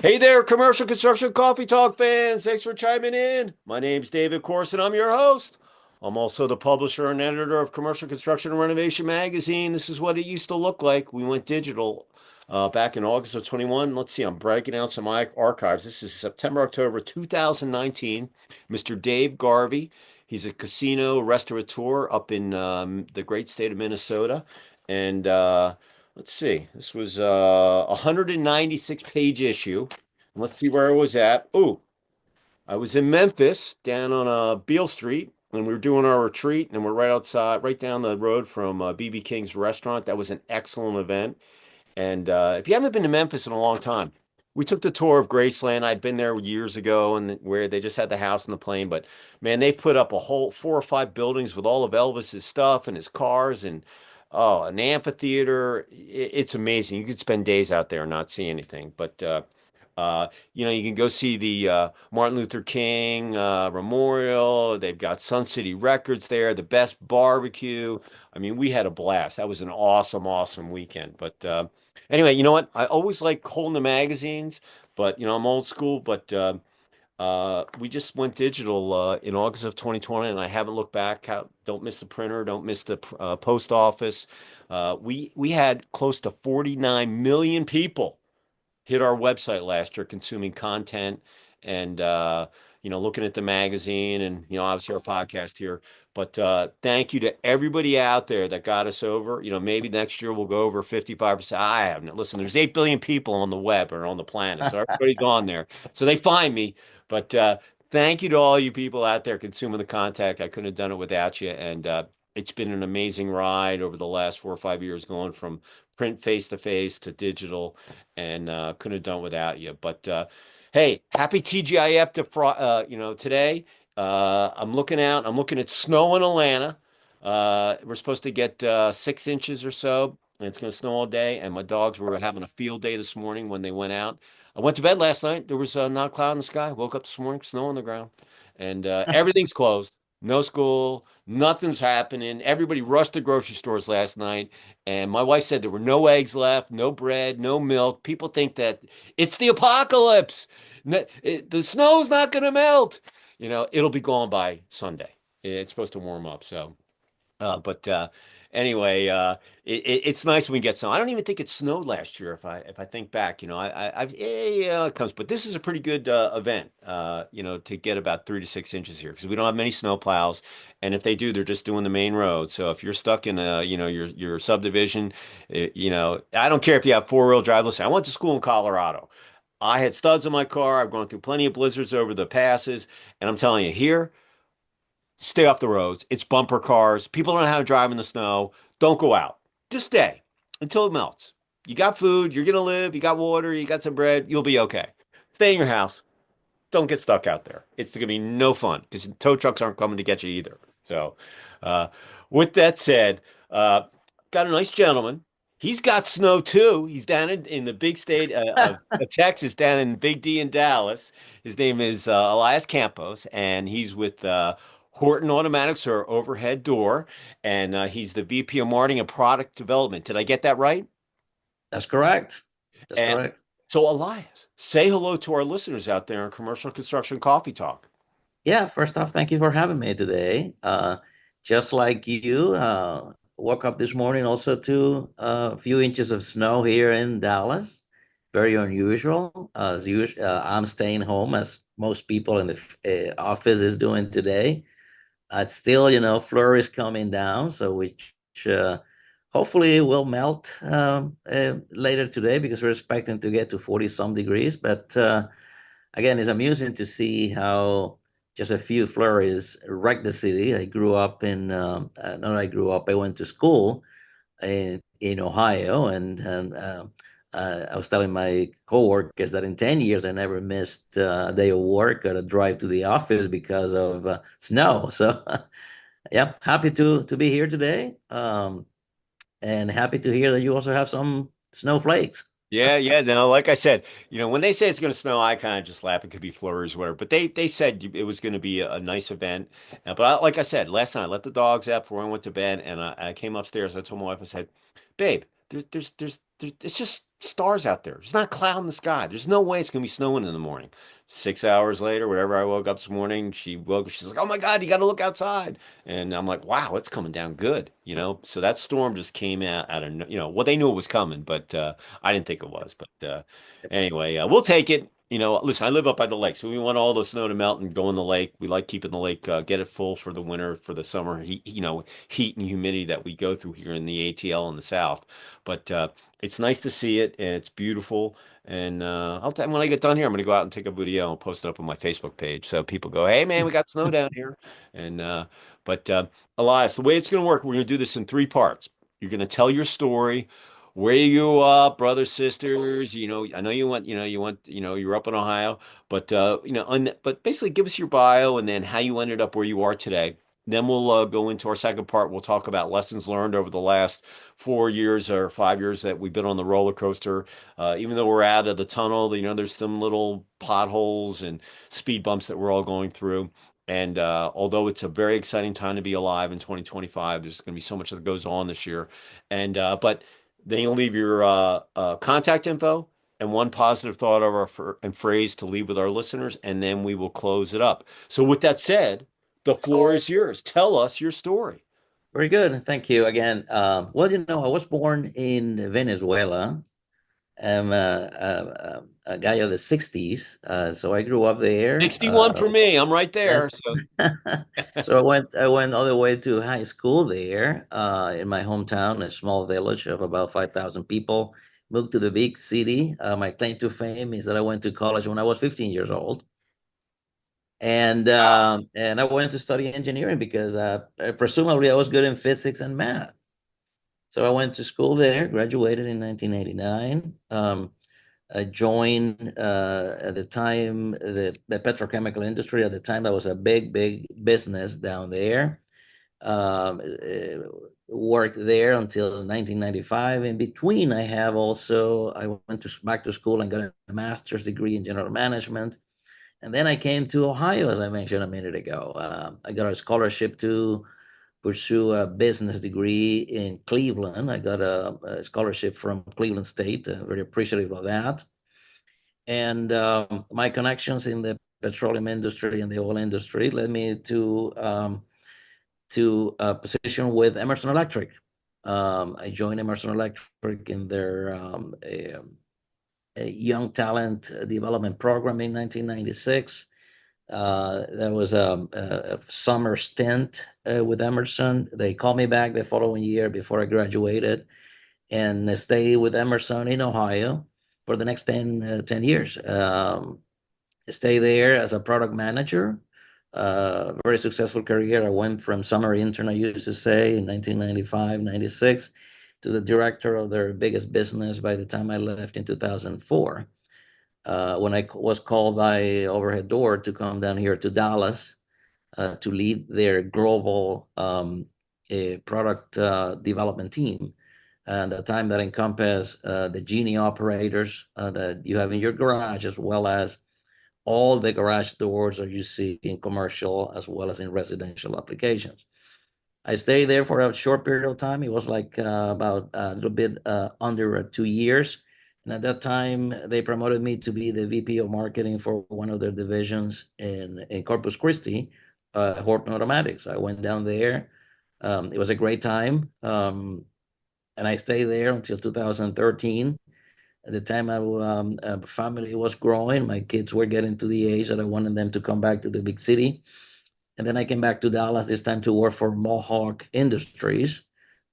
Hey there, commercial construction coffee talk fans. Thanks for chiming in. My name's David Corson. I'm your host. I'm also the publisher and editor of Commercial Construction and Renovation Magazine. This is what it used to look like. We went digital back in August of 21. Let's see, I'm breaking out some archives. This is September, October 2019. Mr. Dave Garvey. He's a casino restaurateur up in the great state of Minnesota. And let's see, this was a 196 page issue. Let's see where I was at. Oh, I was in Memphis down on Beale Street, and we were doing our retreat, and we're right outside, right down the road from BB King's restaurant. That was an excellent event. And if you haven't been to Memphis in a long time, we took the tour of Graceland. I'd been there years ago, and where they just had the house and the plane. But man, they put up a whole four or five buildings with all of Elvis's stuff and his cars, and oh, an amphitheater. It's amazing. You could spend days out there and not see anything. But you can go see the Martin Luther King Memorial. They've got Sun City Records there, the best barbecue. I mean, we had a blast. That was an awesome, awesome weekend. But anyway, you know what? I always like holding the magazines, but I'm old school. But we just went digital in August of 2020, and I haven't looked back. Don't miss the printer. Don't miss the post office. We had close to 49 million people hit our website last year consuming content and looking at the magazine and obviously our podcast here. But thank you to everybody out there that got us over. Maybe next year we'll go over 55%. I haven't. Listen, there's 8 billion people on the web or on the planet, so everybody's gone there, so they find me. But thank you to all you people out there consuming the content. I couldn't have done it without you. And it's been an amazing ride over the last 4 or 5 years, going from print face to face to digital, and couldn't have done it without you. But hey, happy TGIF to today. I'm looking out. I'm looking at snow in Atlanta. We're supposed to get 6 inches or so, and it's going to snow all day. And my dogs were having a field day this morning when they went out. I went to bed last night. There was not a cloud in the sky. Woke up this morning, snow on the ground, and everything's closed. No school, nothing's happening. Everybody rushed to grocery stores last night, and my wife said there were no eggs left, no bread, no milk. People think that it's the apocalypse. The snow's not going to melt. It'll be gone by Sunday. It's supposed to warm up, so. But anyway, it's nice when we get snow. I don't even think it snowed last year. If I think back, it comes. But this is a pretty good event, to get about 3 to 6 inches here because we don't have many snow plows, and if they do, they're just doing the main road. So if you're stuck in your subdivision, I don't care if you have four-wheel drive. Listen, I went to school in Colorado. I had studs in my car. I've gone through plenty of blizzards over the passes, and I'm telling you, here. Stay off the roads. It's bumper cars. People don't know how to drive in the snow. Don't go out. Just stay until it melts. You got food. You're going to live. You got water. You got some bread. You'll be okay. Stay in your house. Don't get stuck out there. It's going to be no fun because tow trucks aren't coming to get you either. So, uh, with that said, got a nice gentleman. He's got snow too. He's down in the big state of Texas, down in Big D in Dallas. His name is Elias Campos, and he's with Horton Automatics, or overhead door, and he's the VP of Marketing and Product Development. Did I get that right? That's correct. That's And correct. so, Elias, say hello to our listeners out there in Commercial Construction Coffee Talk. Yeah, first off, thank you for having me today. Just like you, woke up this morning also to a few inches of snow here in Dallas. Very unusual. As usual, I'm staying home as most people in the office is doing today. Still, flurries coming down, so which hopefully will melt later today because we're expecting to get to 40 some degrees. But again, it's amusing to see how just a few flurries wreck the city. I grew up in, not I grew up, I went to school in Ohio, and I was telling my coworkers that in 10 years I never missed a day of work or a drive to the office because of snow. So, yeah, happy to be here today, and happy to hear that you also have some snowflakes. Yeah, yeah. No, like I said, when they say it's going to snow, I kind of just laugh. It could be flurries, or whatever. But they said it was going to be a nice event. But like I said, last night I let the dogs out before I went to bed, and I came upstairs. I told my wife, I said, "Babe, it's just stars out there. There's not a cloud in the sky. There's no way it's gonna be snowing in the morning. 6 hours later, whatever I woke up this morning, she woke. She's like, "Oh my God, you got to look outside." And I'm like, "Wow, it's coming down good." So that storm just came out of well, they knew it was coming, but I didn't think it was. But anyway, we'll take it. Listen, I live up by the lake, so we want all the snow to melt and go in the lake. We like keeping the lake, get it full for the winter, for the summer heat, heat and humidity that we go through here in the ATL in the South. But it's nice to see it, and it's beautiful. And when I get done here, I'm gonna go out and take a video and post it up on my Facebook page, so people go, "Hey, man, we got snow down here." And but Elias, the way it's gonna work, we're gonna do this in three parts. You're gonna tell your story. Where you grew up, brothers, sisters, I know you're up in Ohio, but but basically give us your bio and then how you ended up where you are today. Then we'll go into our second part. We'll talk about lessons learned over the last 4 years or 5 years that we've been on the roller coaster. Even though we're out of the tunnel, there's some little potholes and speed bumps that we're all going through. And although it's a very exciting time to be alive in 2025, there's going to be so much that goes on this year. And but then you'll leave your contact info and one positive thought and phrase to leave with our listeners, and then we will close it up. So, with that said, the floor is yours. Tell us your story. Very good. Thank you again. Well, I was born in Venezuela. I'm a guy of the 60s. So I grew up there. 61 for me. I'm right there. So, So I went all the way to high school there, in my hometown, a small village of about 5,000 people. Moved to the big city. My claim to fame is that I went to college when I was 15 years old. And I went to study engineering because presumably I was good in physics and math. So I went to school there, graduated in 1989. I joined at the time the petrochemical industry. At the time, that was a big, big business down there. Worked there until 1995. In between, I went back to school and got a master's degree in general management. And then I came to Ohio, as I mentioned a minute ago. I got a scholarship to pursue a business degree in Cleveland. I got a scholarship from Cleveland State. Very appreciative of that. And my connections in the petroleum industry and the oil industry led me to a position with Emerson Electric. I joined Emerson Electric in their a young talent development program in 1996. That was a summer stint with Emerson. They called me back the following year before I graduated and stayed with Emerson in Ohio for the next 10 years. Stay there as a product manager. Very successful career. I went from summer intern, I used to say, in 1995, 96, to the director of their biggest business by the time I left in 2004. When I was called by Overhead Door to come down here to Dallas to lead their global product development team. And the time that encompassed the Genie operators that you have in your garage, as well as all the garage doors that you see in commercial as well as in residential applications. I stayed there for a short period of time. It was like about a little bit under 2 years. And at that time, they promoted me to be the VP of marketing for one of their divisions in Corpus Christi, Horton Automatics. I went down there. It was a great time. And I stayed there until 2013. At the time, my family was growing. My kids were getting to the age that I wanted them to come back to the big city. And then I came back to Dallas this time to work for Mohawk Industries.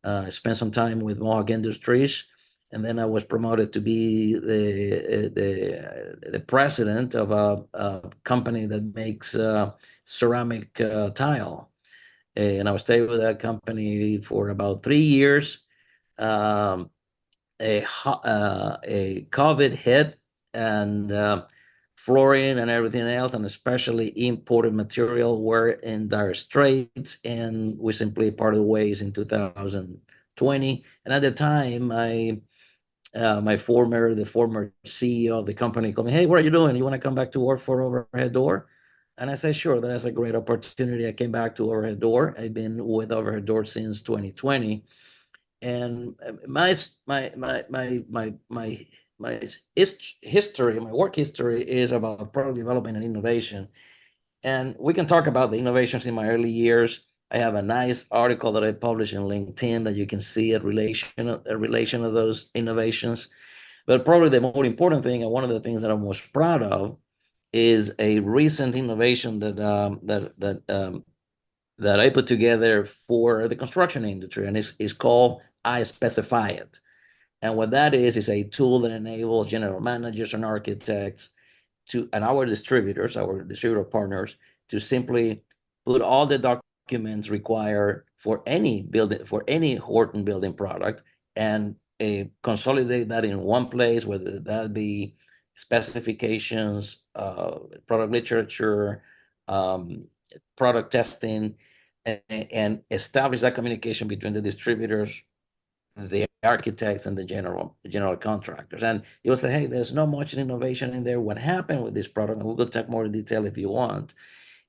I spent some time with Mohawk Industries, and then I was promoted to be the president of a company that makes ceramic tile. And I was staying with that company for about 3 years. A COVID hit, and flooring and everything else, and especially imported material, were in dire straits, and we simply parted ways in 2020. And at the time, the former CEO of the company called me, "Hey, what are you doing? You want to come back to work for Overhead Door?" And I said, "Sure, that's a great opportunity." I came back to Overhead Door. I've been with Overhead Door since 2020. And my history, my work history is about product development and innovation. And we can talk about the innovations in my early years. I have a nice article that I published in LinkedIn that you can see a relation of those innovations. But probably the more important thing, and one of the things that I'm most proud of, is a recent innovation that I put together for the construction industry, and it's called I Specify It. And what that is a tool that enables general managers and architects and our distributors, our distributor partners, to simply put all the documents required for any building, for any Horton building product, and consolidate that in one place, whether that be specifications, product literature, um, product testing, and establish that communication between the distributors, the architects, and the general contractors. And you'll say, hey, there's not much innovation in there. What happened with this product, and we'll go talk more in detail if you want,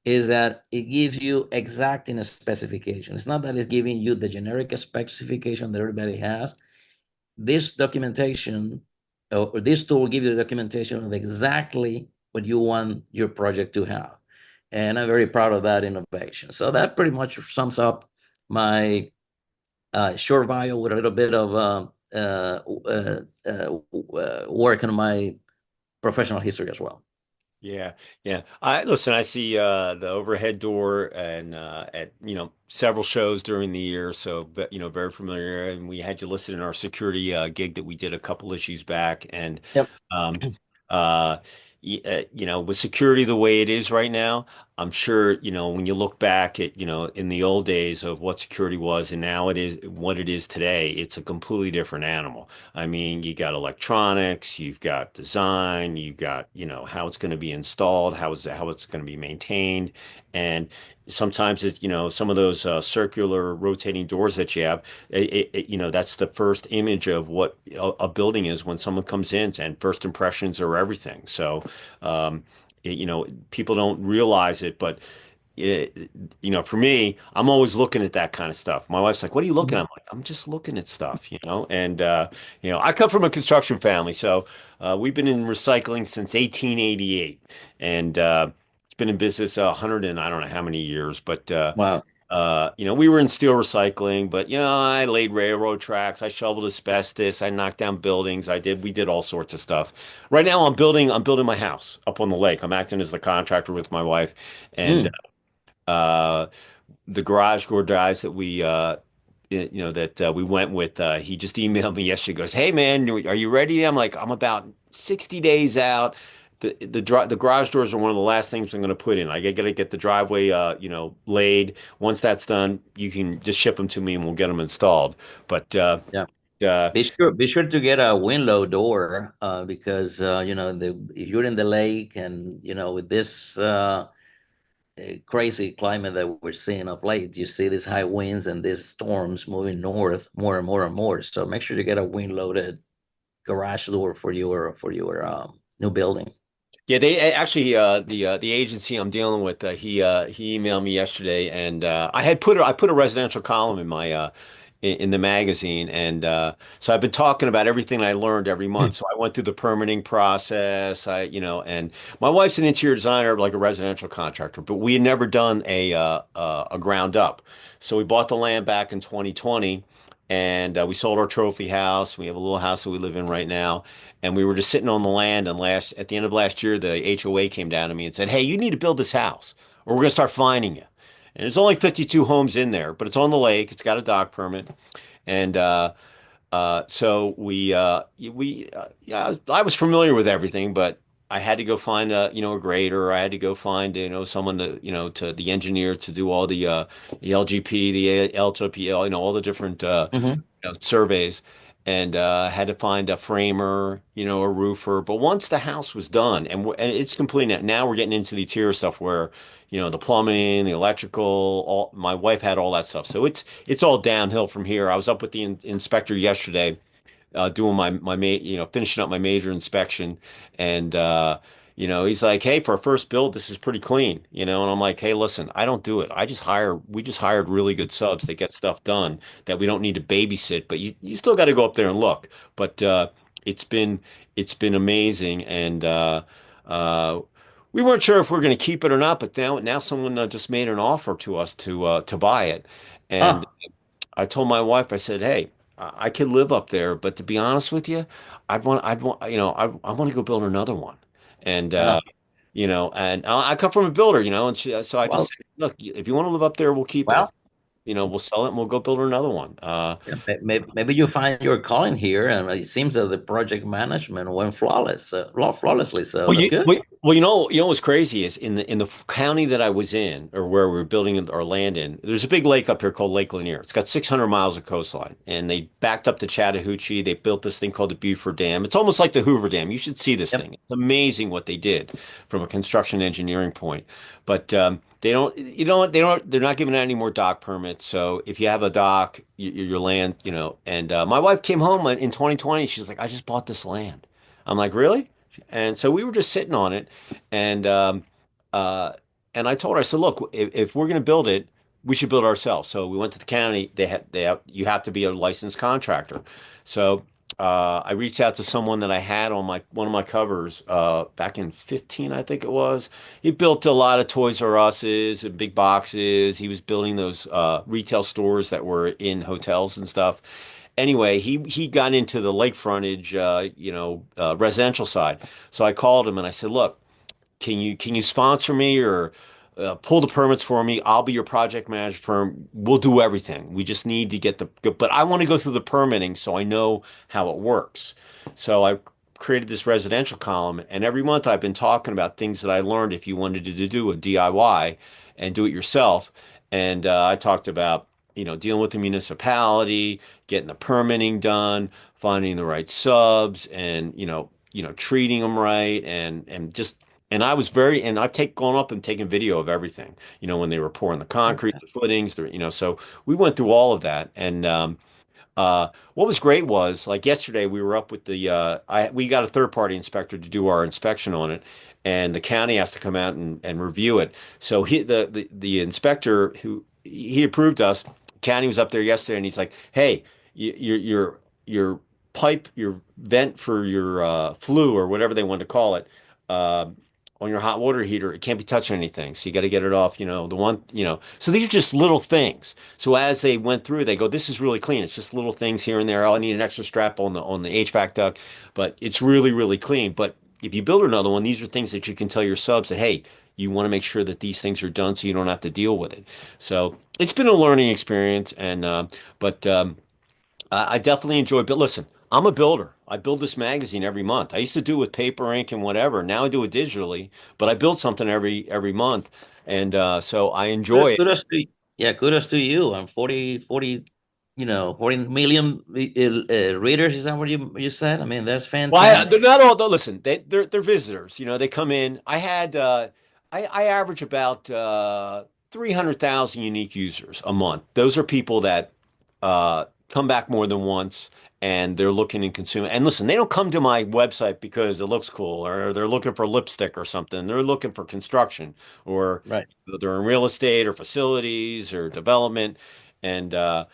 is that it gives you exacting specification. It's not that it's giving you the generic specification that everybody has. This documentation, or this tool will give you the documentation of exactly what you want your project to have. And I'm very proud of that innovation. So that pretty much sums up my short bio with a little bit of work on my professional history as well. Yeah, yeah. I listen, I see the overhead door and at several shows during the year, so but very familiar. And we had you listed in our security gig that we did a couple issues back. And Yep. um uh with security the way it is right now, I'm sure when you look back at in the old days of what security was and now it is what it is today, it's a completely different animal. I mean, you got electronics, you've got design, you've got, how it's going to be installed, how it's going to be maintained. And sometimes it's, some of those circular rotating doors that you have, that's the first image of what a building is when someone comes in, and first impressions are everything. So, people don't realize it, but for me, I'm always looking at that kind of stuff. My wife's like, "What are you looking at?" Mhm. I'm like, "I'm just looking at stuff," And I come from a construction family, so we've been in recycling since 1888, and it's been in business 100 and I don't know how many years, but Wow. we were in steel recycling, but I laid railroad tracks, I shoveled asbestos, I knocked down buildings, we did all sorts of stuff. Right now, I'm building my house up on the lake. I'm acting as the contractor with my wife, and Mm. uh, the garage door guys that we went with, he just emailed me yesterday. Goes, "Hey man, are you ready?" I'm like, "I'm about 60 days out. The garage doors are one of the last things I'm going to put in. I got to get the driveway, laid. Once that's done, you can just ship them to me and we'll get them installed." But Yeah. uh, Be sure to get a window door, because if you're in the lake, and with this crazy climate that we're seeing of late, you see these high winds and these storms moving north more and more and more. So make sure to get a wind loaded garage door for your new building. Yeah, they actually the agency I'm dealing with, he emailed me yesterday, and I put a residential column in my in the magazine, and so I've been talking about everything I learned every month. So I went through the permitting process, and my wife's an interior designer, like a residential contractor, but we had never done a ground up. So we bought the land back in 2020. And we sold our trophy house. We have a little house that we live in right now, and we were just sitting on the land. And at the end of last year, the HOA came down to me and said, "Hey, you need to build this house, or we're going to start fining you." And there's only 52 homes in there, but it's on the lake. It's got a dock permit, and so yeah, I was familiar with everything, but I had to go find a grader. I had to go find someone to the engineer to do all the LGP, the LTP, all the different Hmm. surveys, and had to find a framer, a roofer. But once the house was done and it's complete now we're getting into the interior stuff where, the plumbing, the electrical, all my wife had all that stuff. So it's all downhill from here. I was up with the inspector yesterday, doing finishing up my major inspection, and He's like, hey, for a first build, this is pretty clean, and I'm like, hey, listen, I don't do it. We just hired really good subs that get stuff done that we don't need to babysit, but you still got to go up there and look. But it's been, it's been amazing. And, uh, we weren't sure if we are going to keep it or not, but now someone just made an offer to us to buy it. And Ah, I told my wife, I said, "Hey, I could live up there, but to be honest with you, I'd want, I want to go build another one." And ah. and I come from a builder, and so I just Well, said, "Look, if you want to live up there, we'll keep it. If, well. we'll sell it and we'll go build another one." Yeah, maybe you find your calling here, and it seems that the project management went flawlessly. So Well, that's good. what's crazy is in the county that I was in, or where we were building our land in. There's a big lake up here called Lake Lanier. It's got 600 miles of coastline, and they backed up to Chattahoochee. They built this thing called the Beaufort Dam. It's almost like the Hoover Dam. You should see this Yep. thing. It's amazing what they did from a construction engineering point. But they don't, they're not giving out any more dock permits. So if you have a dock, your land, And my wife came home in 2020. She's like, I just bought this land. I'm like, really? And so we were just sitting on it, and uh, and I told her, I said, look, if we're going to build it, we should build it ourselves. So we went to the county. You have to be a licensed contractor. So I reached out to someone that I had on my one of my covers back in 15, I think it was. He built a lot of Toys R Us's and big boxes. He was building those retail stores that were in hotels and stuff. Anyway, he got into the lake frontage, residential side. So I called him and I said, "Look, can you sponsor me or pull the permits for me? I'll be your project manager firm. We'll do everything. We just need to but I want to go through the permitting so I know how it works." So I created this residential column, and every month I've been talking about things that I learned if you wanted to do a DIY and do it yourself. And I talked about, dealing with the municipality, getting the permitting done, finding the right subs, and treating them right, and just and I was very, and gone up and taken video of everything, when they were pouring the concrete, the footings, so we went through all of that. And what was great was, like, yesterday we were up with we got a third party inspector to do our inspection on it, and the county has to come out and review it. So the inspector who he approved us, county was up there yesterday, and he's like, "Hey, your pipe, your vent for your flue or whatever they want to call it, uh, on your hot water heater, it can't be touching anything. So you got to get it off, the one, So these are just little things. So as they went through, they go, this is really clean. It's just little things here and there. Oh, I need an extra strap on the HVAC duct, but it's really, really clean. But if you build another one, these are things that you can tell your subs that, hey, you want to make sure that these things are done so you don't have to deal with it. So it's been a learning experience, and but I definitely enjoy. But listen, I'm a builder. I build this magazine every month. I used to do it with paper, ink, and whatever. Now I do it digitally, but I build something every month, and so I enjoy it. Kudos to yeah, kudos to you. And 40 million readers. Is that what you said? I mean, that's Well, they're fantastic. not all. Listen, they're visitors. They come in. I average about 300,000 unique users a month. Those are people that come back more than once, and they're looking and consuming. And listen, they don't come to my website because it looks cool, or they're looking for lipstick or something. They're looking for construction, or Right. they're in real estate or facilities or development. And but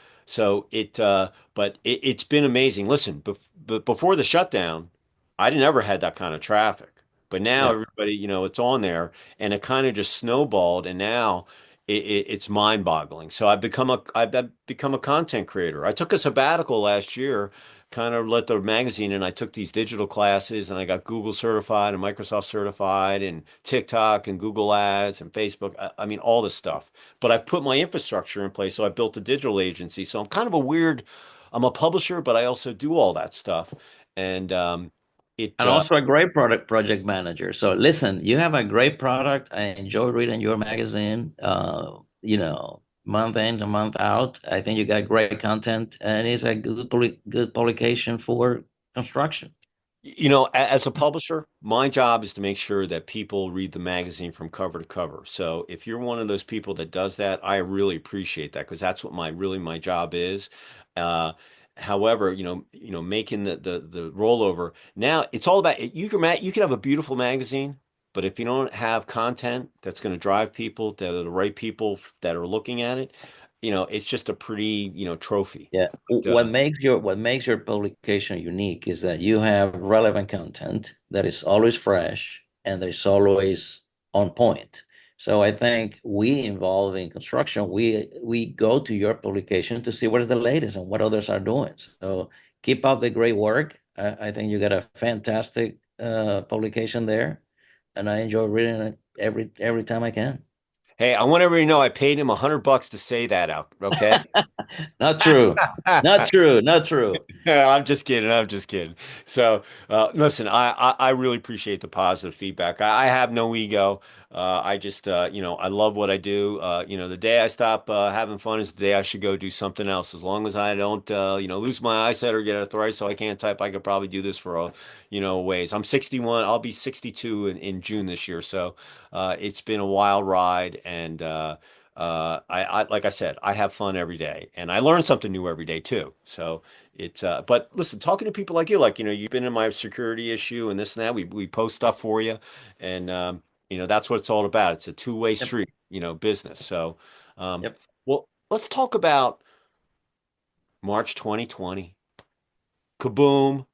it's been amazing. Listen, before the shutdown, I never had that kind of traffic. But now Yeah. everybody, it's on there, and it kind of just snowballed, and now it's mind-boggling. So I've become a content creator. I took a sabbatical last year, kind of let the magazine, and I took these digital classes, and I got Google certified and Microsoft certified, and TikTok and Google Ads and Facebook. I mean, all this stuff. But I've put my infrastructure in place, so I built a digital agency. So I'm a publisher, but I also do all that stuff. And it And also a great product project manager. So listen, you have a great product. I enjoy reading your magazine. Month in and month out. I think you got great content, and it's a good publication for construction. As a publisher, my job is to make sure that people read the magazine from cover to cover. So if you're one of those people that does that, I really appreciate that, because that's what my job is. Uh, However, making the rollover now, it's all about you can have a beautiful magazine, But if you don't have content that's going to drive people, that are the right people that are looking at it, it's just a pretty, trophy. Yeah. But, What makes your publication unique is that you have relevant content that is always fresh and that is always on point. So I think we involved in construction, we go to your publication to see what is the latest and what others are doing. So keep up the great work. I think you got a fantastic publication there, and I enjoy reading it every time I can. hey, I want everybody to know I paid him $100 to say that out. Okay. Not true. Not true. Not true. Yeah, I'm just kidding. I'm just kidding. So, listen, I really appreciate the positive feedback. I have no ego. I just, I love what I do. The day I stop having fun is the day I should go do something else. As long as I don't, lose my eyesight or get arthritis so I can't type, I could probably do this for, ways. I'm 61. I'll be 62 in June this year. So, it's been a wild ride, and like I said, I have fun every day, and I learn something new every day too. So but listen, talking to people like you, like, you've been in my security issue and this and that. We post stuff for you, and that's what it's all about. It's a two-way Yep. street, business. So, um, Yep. well, let's talk about March 2020. Kaboom!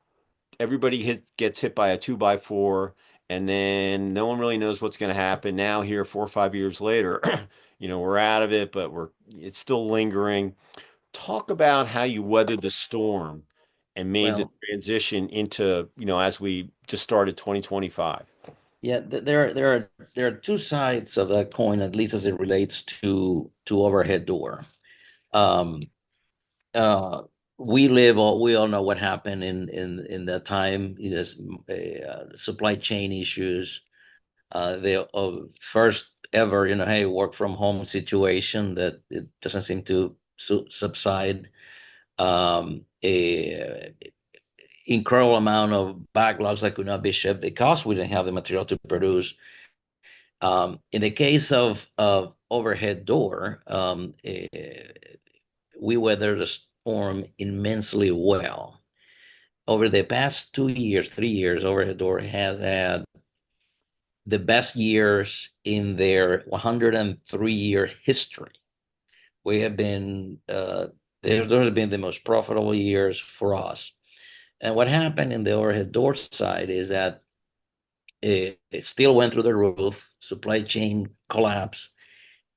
Everybody gets hit by a 2x4, and then no one really knows what's going to happen. Now, here, 4 or 5 years later, we're out of it, but it's still lingering. Talk about how you weathered the storm and made the Well, transition into, as we just started 2025. yeah, there are two sides of that coin, at least as it relates to overhead door. Um, uh, we all know what happened in that time. Supply chain issues. The first ever, hey, work from home situation that it doesn't seem to subside. A incredible amount of backlogs that could not be shipped because we didn't have the material to produce. In the case of overhead door, we weathered the storm immensely well. Over the past 2 years, 3 years, overhead door has had the best years in their 103-year history. We have been, those have been the most profitable years for us. And what happened in the overhead door side is that it still went through the roof, supply chain collapse,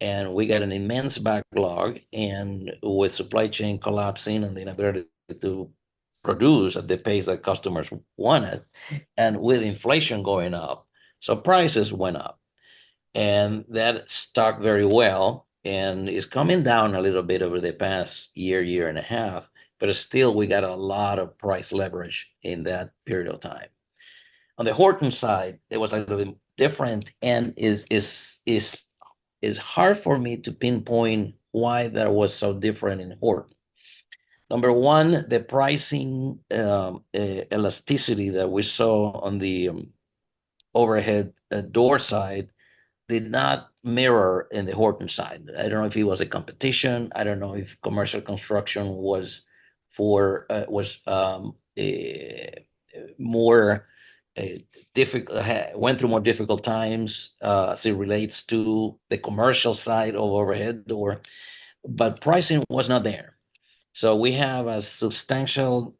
and we got an immense backlog. And with supply chain collapsing and the inability to produce at the pace that customers wanted, and with inflation going up, so prices went up, and that stuck very well and is coming down a little bit over the past year and a half. But still, we got a lot of price leverage in that period of time. On the Horton side, it was a little bit different, and is hard for me to pinpoint why that was so different in Horton. Number one, the pricing elasticity that we saw on the overhead door side did not mirror in the Horton side. I don't know if it was a competition. I don't know if commercial construction was more difficult, went through more difficult times as it relates to the commercial side of overhead door, but pricing was not there. So we have a substantial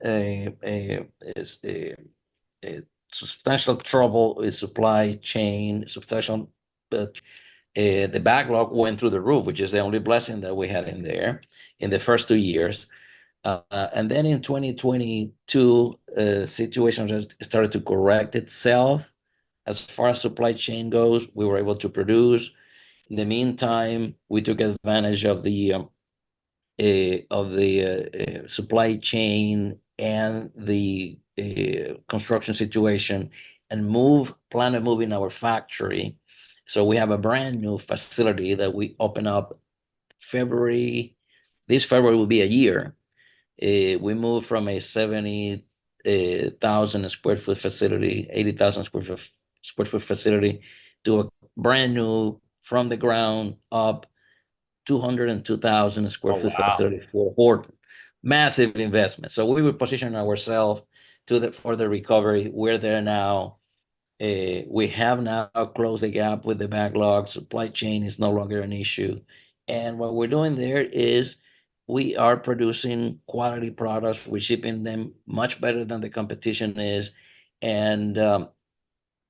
trouble with supply chain, substantial. The backlog went through the roof, which is the only blessing that we had in there in the first 2 years. And then in 2022, situation just started to correct itself. As far as supply chain goes, we were able to produce. In the meantime, we took advantage of the supply chain and the construction situation, and plan on moving our factory. So we have a brand new facility that we open up February. This February will be a year. We moved from a 70,000 square foot facility, 80,000 square foot facility, to a brand new, from the ground up, 202,000 square Oh, foot wow. facility for Horton. Massive investment. So we will position ourselves for the recovery. We're there now. We have now closed the gap with the backlog. Supply chain is no longer an issue. And what we're doing there is we are producing quality products. We're shipping them much better than the competition is. And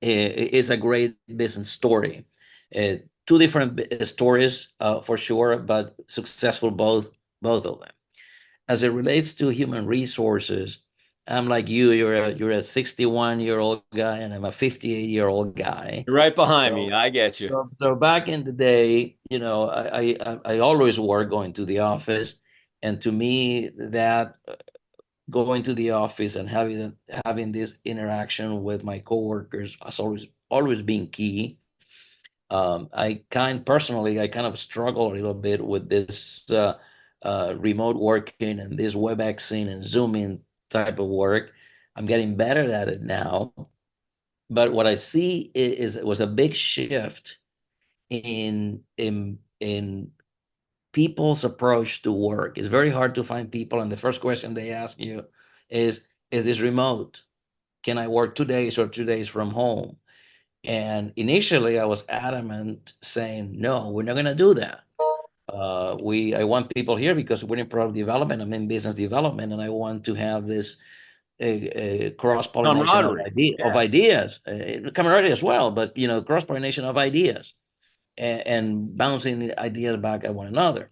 it's a great business story. Two different stories for sure, but successful both of them. As it relates to human resources, I'm like you. You're a 61-year-old guy, and I'm a 58-year-old guy. You're right behind me. So, I get you. so back in the day, I always were going to the office, and to me, that going to the office and having this interaction with my coworkers has always been key. I kind of struggle a little bit with this remote working and this WebExing and Zooming type of work. I'm getting better at it now, but what I see is it was a big shift in people's approach to work. It's very hard to find people, and the first question they ask you is, "Is this remote? Can I work 2 days or 2 days from home?" And initially, I was adamant saying, "No, we're not going to do that. I want people here because we're in product development. I'm in business development, and I want to have this cross pollination Camaraderie. of Yeah. ideas, camaraderie as well, but cross pollination of ideas and bouncing ideas back at one another."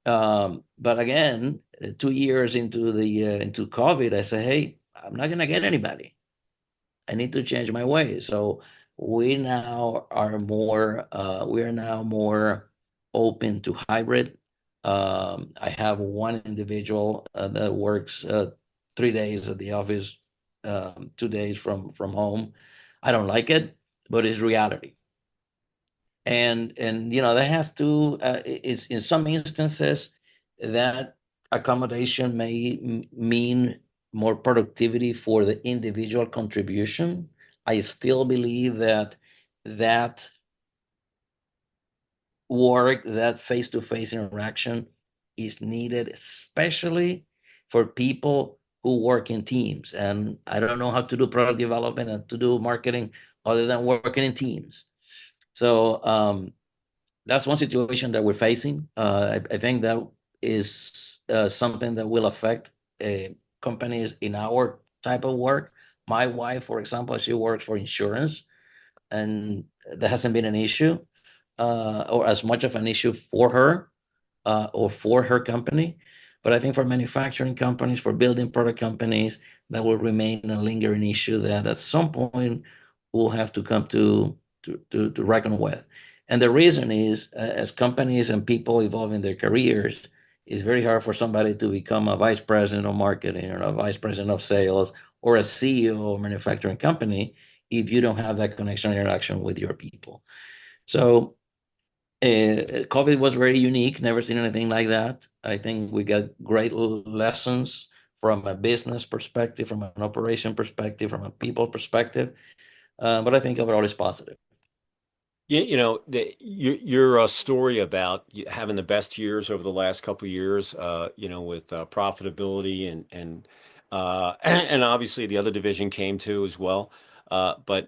But again, 2 years into COVID, I say, "Hey, I'm not going to get anybody. I need to change my ways." So we are now more open to hybrid. I have one individual that works 3 days at the office, 2 days from home. I don't like it, but it's reality. And that has to it's in some instances that accommodation may mean more productivity for the individual contribution. I still believe that work, that face-to-face interaction is needed, especially for people who work in teams. And I don't know how to do product development and to do marketing other than working in teams. So that's one situation that we're facing. I think that is something that will affect companies in our type of work. My wife, for example, she works for insurance, and that hasn't been an issue or as much of an issue for her or for her company. But I think for manufacturing companies, for building product companies, that will remain a lingering issue that at some point we'll have to come to reckon with. And the reason is, as companies and people evolve in their careers, it's very hard for somebody to become a vice president of marketing or a vice president of sales or a CEO of a manufacturing company if you don't have that connection and interaction with your people. So COVID was very unique. Never seen anything like that. I think we got great lessons from a business perspective, from an operation perspective, from a people perspective. But I think overall it's positive. Yeah, your story about having the best years over the last couple of years, with profitability and and obviously the other division came too as well. But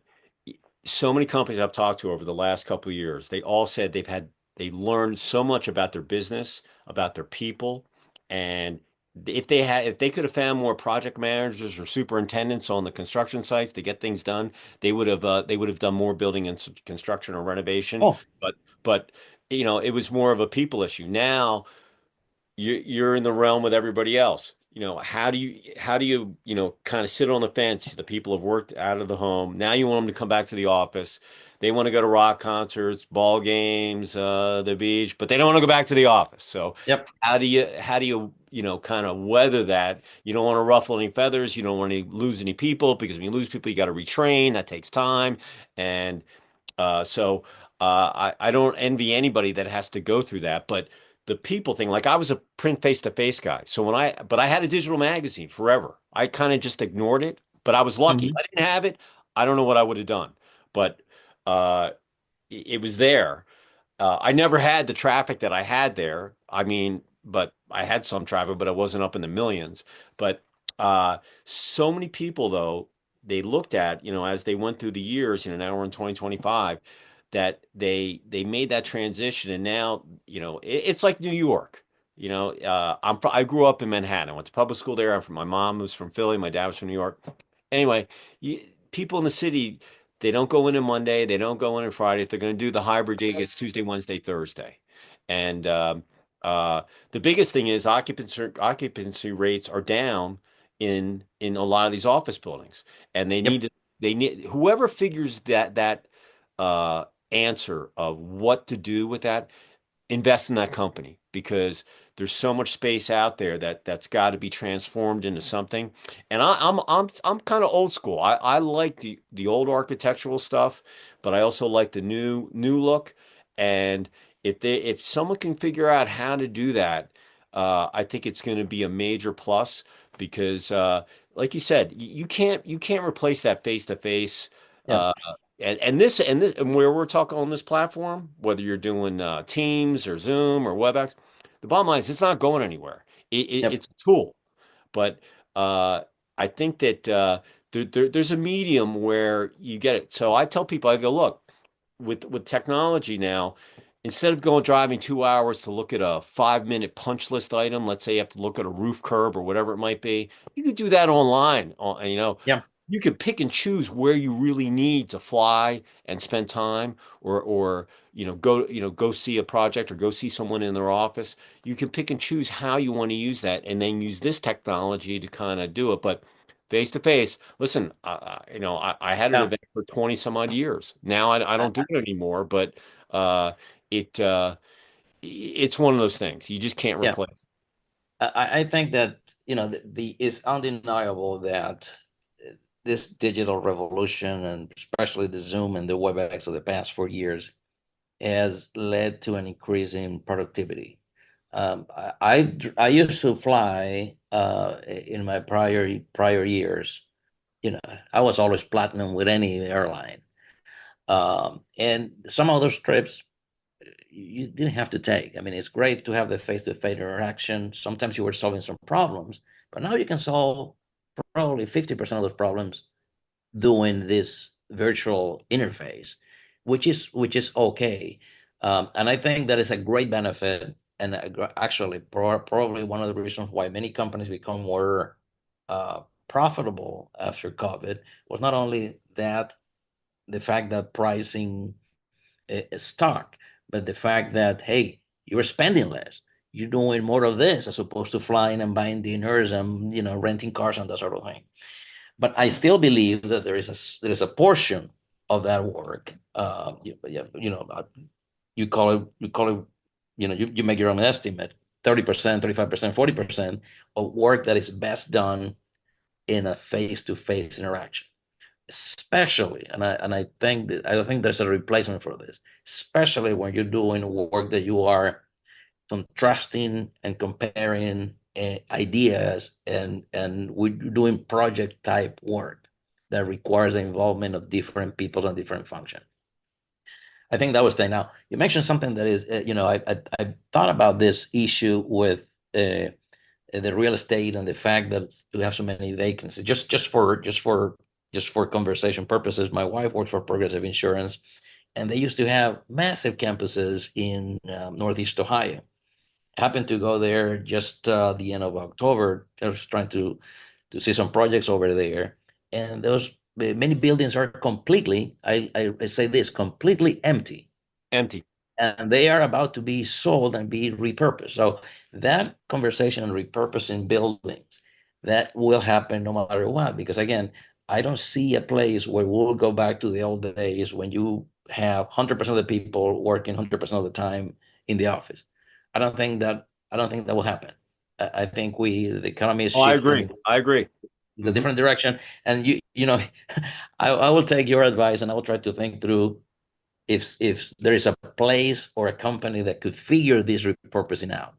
so many companies I've talked to over the last couple of years, they all said they learned so much about their business, about their people, and if they could have found more project managers or superintendents on the construction sites to get things done, they would have done more building and construction or renovation. Oh, But it was more of a people issue. Now you're in the realm with everybody else. How do you kind of sit on the fence? The people have worked out of the home. Now you want them to come back to the office. They want to go to rock concerts, ball games, the beach, but they don't want to go back to the office. So yep. how do you kind of weather that? You don't want to ruffle any feathers. You don't want to lose any people because when you lose people, you got to retrain. That takes time. And I don't envy anybody that has to go through that, but the people thing, like I was a print face-to-face guy. So but I had a digital magazine forever. I kind of just ignored it, but I was lucky. If Hmm. I didn't have it, I don't know what I would have done, but uh, it was there. I never had the traffic that I had there. I mean, but I had some traffic, but it wasn't up in the millions. But so many people though, they looked at, as they went through the years, now we're in 2025, that they made that transition, and now, it's like New York. I grew up in Manhattan. I went to public school there. My mom was from Philly, my dad was from New York. Anyway, people in the city, they don't go in on Monday, they don't go in on Friday. If they're going to do the hybrid gig, it's Tuesday, Wednesday, Thursday. And uh, the biggest thing is occupancy rates are down in a lot of these office buildings, and Yep. they need whoever figures that uh, answer of what to do with that, invest in that company, because there's so much space out there that's got to be transformed into something. And I'm kind of old school. I like the old architectural stuff, but I also like the new look. And if someone can figure out how to do that, I think it's going to be a major plus, because like you said, you can't replace that face to face. Yeah. And where we're talking on this platform, whether you're doing Teams or Zoom or WebEx, the bottom line is it's not going anywhere. Yep. It's a tool, but I think that there's a medium where you get it. So I tell people, I go, look, with technology now, instead of going driving 2 hours to look at a 5-minute punch list item, let's say you have to look at a roof curb or whatever it might be, you can do that online. Yeah. You can pick and choose where you really need to fly and spend time, or go see a project or go see someone in their office. You can pick and choose how you want to use that, and then use this technology to kind of do it. But face to face, listen, I had an Yeah. event for 20 some odd years. Now I don't do it anymore, but uh, it it's one of those things you just can't Yeah. replace. I think that, the it's undeniable that this digital revolution, and especially the Zoom and the WebEx of the past 4 years, has led to an increase in productivity. I used to fly in my prior years. I was always platinum with any airline, and some of those trips you didn't have to take. I mean, it's great to have the face-to-face interaction. Sometimes you were solving some problems, but now you can solve probably 50% of those problems doing this virtual interface, which is okay. And I think that is a great benefit, and actually probably one of the reasons why many companies become more profitable after COVID was not only that the fact that pricing is stuck, but the fact that, hey, you're spending less. You're doing more of this as opposed to flying and buying dinners and renting cars and that sort of thing. But I still believe that there is a portion of that work. You call it, you make your own estimate. 30%, 35%, 40% of work that is best done in a face-to-face interaction, especially, and I think there's a replacement for this, especially when you're doing work that you are contrasting and comparing ideas, and we're doing project type work that requires the involvement of different people and different functions. I think that was the now. You mentioned something that is, I thought about this issue with the real estate and the fact that we have so many vacancies. Just for conversation purposes, my wife works for Progressive Insurance, and they used to have massive campuses in Northeast Ohio. Happened to go there just the end of October. I was trying to see some projects over there, and those many buildings are completely, I say this, completely empty, Empty. and they are about to be sold and be repurposed. So that conversation on repurposing buildings, that will happen no matter what, because again, I don't see a place where we'll go back to the old days when you have 100% of the people working 100% of the time in the office. I don't think that will happen. I think the economy is Oh, I agree. shifting. I agree. It's a Hmm. different direction, and I will take your advice, and I will try to think through if there is a place or a company that could figure this repurposing out.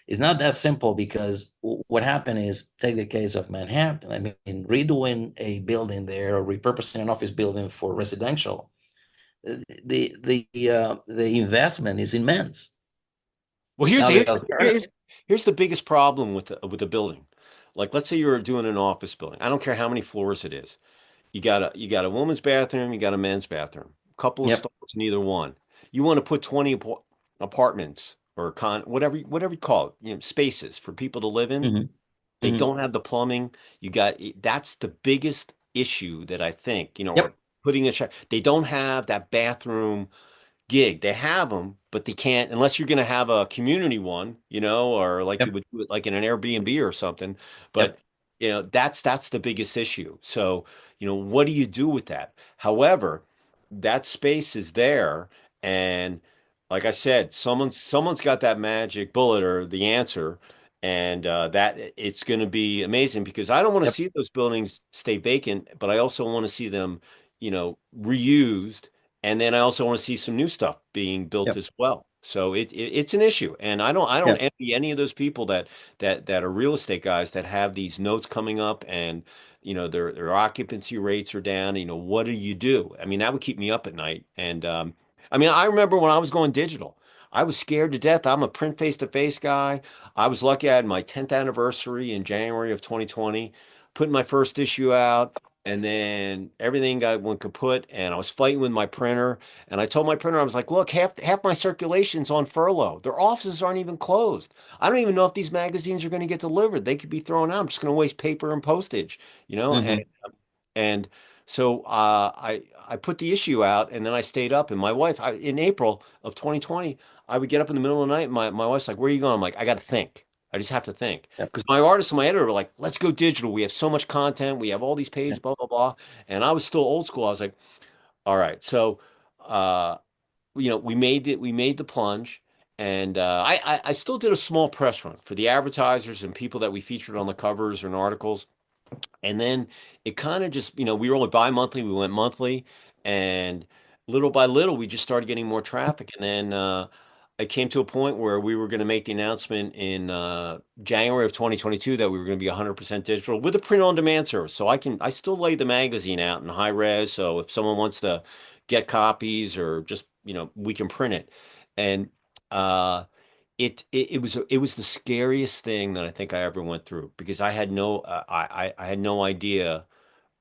It's not that simple, because what happened is, take the case of Manhattan. I mean, redoing a building there or repurposing an office building for residential, the investment is immense. Well, Now the alternative, here's the biggest problem with the building. Like, let's say you're doing an office building. I don't care how many floors it is. you got a woman's bathroom, you got a men's bathroom, a couple of Yep. stalls in either one. You want to put 20 apartments or whatever you call it, spaces for people to live in. Hmm. They Hmm. don't have the plumbing. That's the biggest issue that I think, or Yep. putting they don't have that bathroom gig. They have them, but they can't unless you're going to have a community one, or like you Yep. would do it like in an Airbnb or something. But Yep. that's the biggest issue. So, what do you do with that? However, that space is there, and like I said, someone's got that magic bullet or the answer, and that it's going to be amazing because I don't want to Yep. see those buildings stay vacant, but I also want to see them, reused, and then I also want to see some new stuff being built Yep. as well. So it's an issue, and I don't Yep. envy any of those people that are real estate guys that have these notes coming up, and their occupancy rates are down. What do you do? I mean, that would keep me up at night. And I mean, I remember when I was going digital, I was scared to death. I'm a print face-to-face guy. I was lucky I had my 10th anniversary in January of 2020, putting my first issue out. And then everything went kaput, and I was fighting with my printer. And I told my printer, I was like, "Look, half my circulation's on furlough. Their offices aren't even closed. I don't even know if these magazines are going to get delivered. They could be thrown out. I'm just going to waste paper and postage, you know." And Hmm. and so I put the issue out, and then I stayed up. And my wife, in April of 2020, I would get up in the middle of the night. And my wife's like, "Where are you going?" I'm like, "I got to think. I just have to think." Yep. Because my artist and my editor were like, "Let's go digital. We have so much content. We have all these pages, Yep. blah blah blah." And I was still old school. I was like, "All right." So, uh, we made the plunge, and I still did a small press run for the advertisers and people that we featured on the covers and articles. And then it kind of just, we were only bi-monthly, we went monthly, and little by little, we just started getting more traffic. And then it came to a point where we were going to make the announcement in January of 2022 that we were going to be 100% digital with a print-on-demand service. So I still lay the magazine out in high res. So if someone wants to get copies or just, we can print it. And uh, it was the scariest thing that I think I ever went through because I had no idea,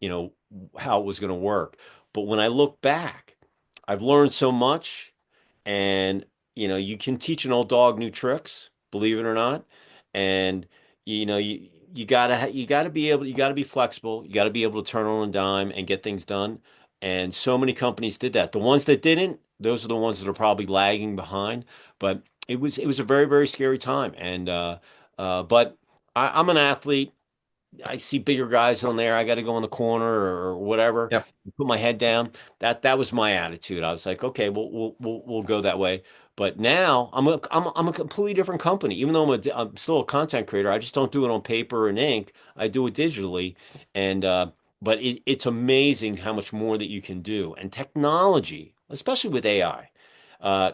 you know, how it was going to work. But when I look back, I've learned so much, and you can teach an old dog new tricks, believe it or not. And you gotta be flexible. You gotta be able to turn on a dime and get things done. And so many companies did that. The ones that didn't, those are the ones that are probably lagging behind. But it was a very, very scary time. And but I'm an athlete. I see bigger guys on there. I got to go in the corner or whatever, Yep. put my head down. That was my attitude. I was like, okay, we'll go that way. But now I'm a completely different company. Even though I'm still a content creator, I just don't do it on paper and ink. I do it digitally, and but it's amazing how much more that you can do. And technology, especially with AI,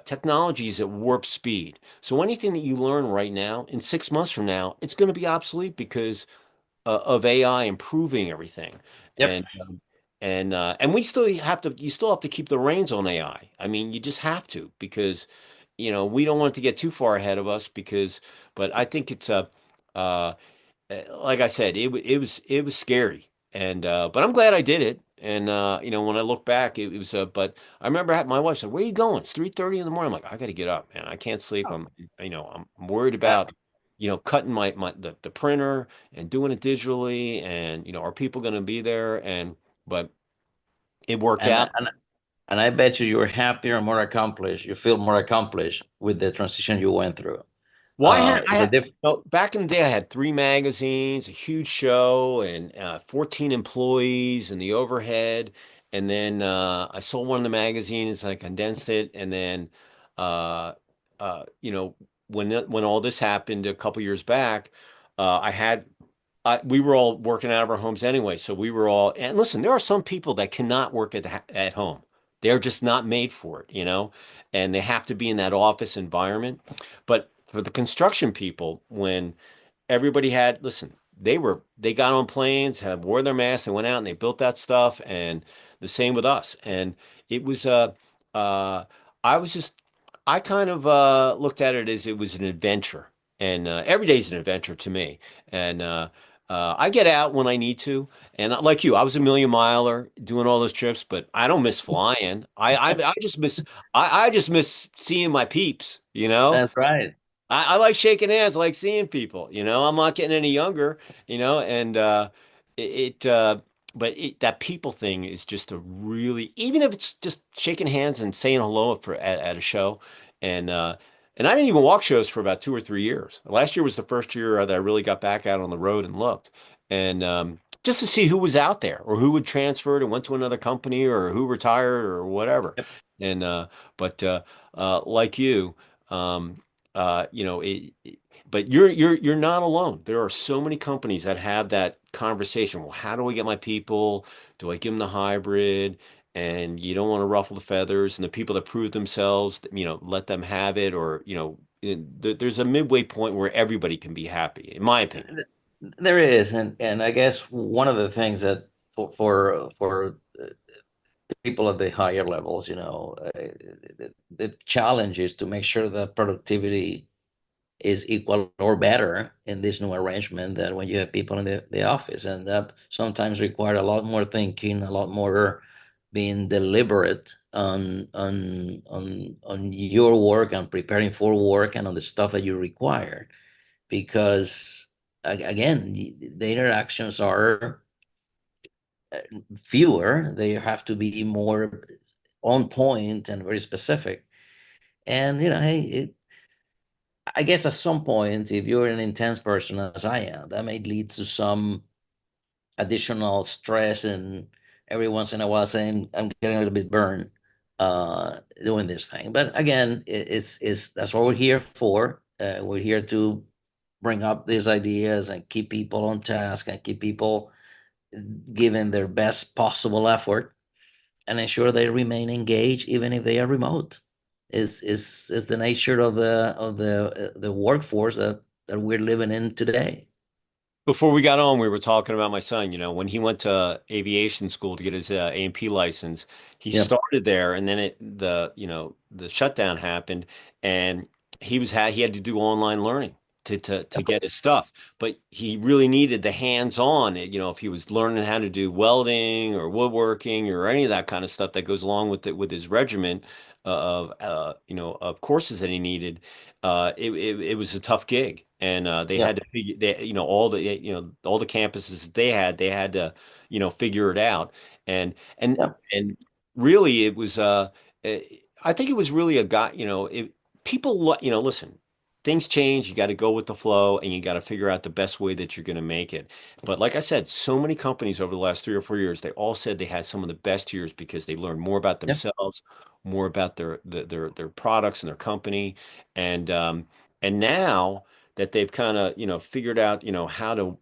technology is at warp speed. So anything that you learn right now, in 6 months from now, it's going to be obsolete because of AI improving everything. Yep. And you still have to keep the reins on AI. I mean, you just have to because we don't want it to get too far ahead of us but I think it's uh like I said, it was scary, and but I'm glad I did it. And when I look back, it was but I remember my wife said, "Where are you going? It's 3:30 in the morning." I'm like, "I got to get up, man. I can't sleep. Oh, I'm worried uh, about cutting the printer and doing it digitally, and are people going to be there?" And but it worked and out. and and I bet you're happier and more accomplished. You feel more accomplished with the transition you went through. Well, I It's a had diff. no, back in the day, I had three magazines, a huge show, and 14 employees, and the overhead. And then I sold one of the magazines, I condensed it, and then uh, uh, you know, when all this happened a couple years back, I had we were all working out of our homes anyway, so we were all. And listen, there are some people that cannot work at home. They're just not made for it, and they have to be in that office environment. But for the construction people, when everybody listen, they got on planes, had wore their masks, and went out and they built that stuff, and the same with us. And it was uh I was just I kind of looked at it as it was an adventure, and every day's an adventure to me. And I get out when I need to, and like you, I was a million miler doing all those trips, but I don't miss flying. I just miss I just miss seeing my peeps, you know? That's right. I like shaking hands, I like seeing people, you know. I'm not getting any younger, you know, and it, but that people thing is just a really, even if it's just shaking hands and saying hello at a show, and uh, and I didn't even walk shows for about 2 or 3 years. Last year was the first year that I really got back out on the road and looked, and just to see who was out there or who had transferred and went to another company or who retired or whatever, Yep. and but like you. You know, but you're not alone. There are so many companies that have that conversation. Well, how do I get my people? Do I give them the hybrid? And you don't want to ruffle the feathers. And the people that prove themselves, you know, let them have it. Or, you know, there's a midway point where everybody can be happy, in my opinion. There is, and I guess one of the things that for people at the higher levels, the challenge is to make sure that productivity is equal or better in this new arrangement than when you have people in the office. And that sometimes require a lot more thinking, a lot more being deliberate on your work and preparing for work and on the stuff that you require. Because again, the interactions are fewer, they have to be more on point and very specific. And hey, I guess at some point, if you're an intense person as I am, that may lead to some additional stress and every once in a while saying I'm getting a little bit burned doing this thing. But again, it's that's what we're here for. We're here to bring up these ideas and keep people on task and keep people giving their best possible effort and ensure they remain engaged even if they are remote. Is the nature of the workforce that we're living in today. Before we got on, we were talking about my son. You know, when he went to aviation school to get his A&P license, he Yeah, started there, and then the shutdown happened, and he had to do online learning to get his stuff. But he really needed the hands-on. You know, if he was learning how to do welding or woodworking or any of that kind of stuff that goes along with his regimen of courses that he needed, it was a tough gig, and they yeah, had to figure all the campuses that they had to figure it out, and and yeah, and really it was eh, I think it was really a guy, people listen, things change, you got to go with the flow, and you got to figure out the best way that you're going to make it. But like I said, so many companies over the last 3 or 4 years, they all said they had some of the best years because they learned more about yeah, themselves, more about their products and their company, and now that they've kind of figured out how to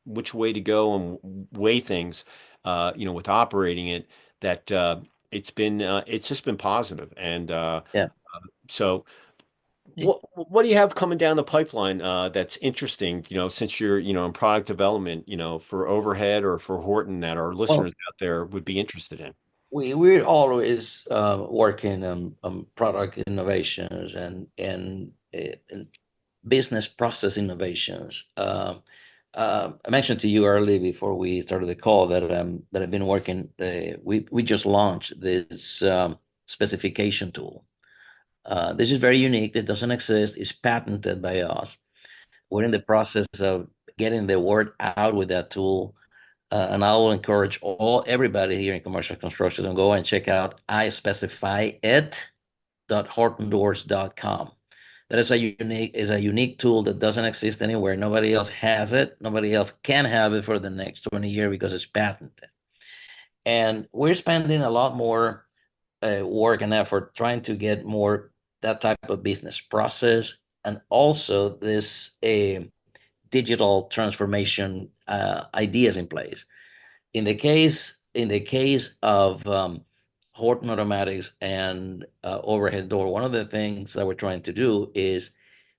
which way to go and weigh things with operating it, that it's just been positive. And yeah. so what do you have coming down the pipeline that's interesting, since you're in product development, for Overhead or for Horton, that our Well, listeners out there would be interested in? we're always working on product innovations and business process innovations. I mentioned to you early before we started the call that I've been working. We just launched this specification tool. This is very unique. This doesn't exist. It's patented by us. We're in the process of getting the word out with that tool. And I will encourage everybody here in commercial construction to go and check out ispecifyit.hortondoors.com. That is a unique tool that doesn't exist anywhere. Nobody else has it. Nobody else can have it for the next 20 years because it's patented. And we're spending a lot more work and effort trying to get more that type of business process and also this digital transformation ideas in place. In the case of Horton Automatics and Overhead Door, one of the things that we're trying to do is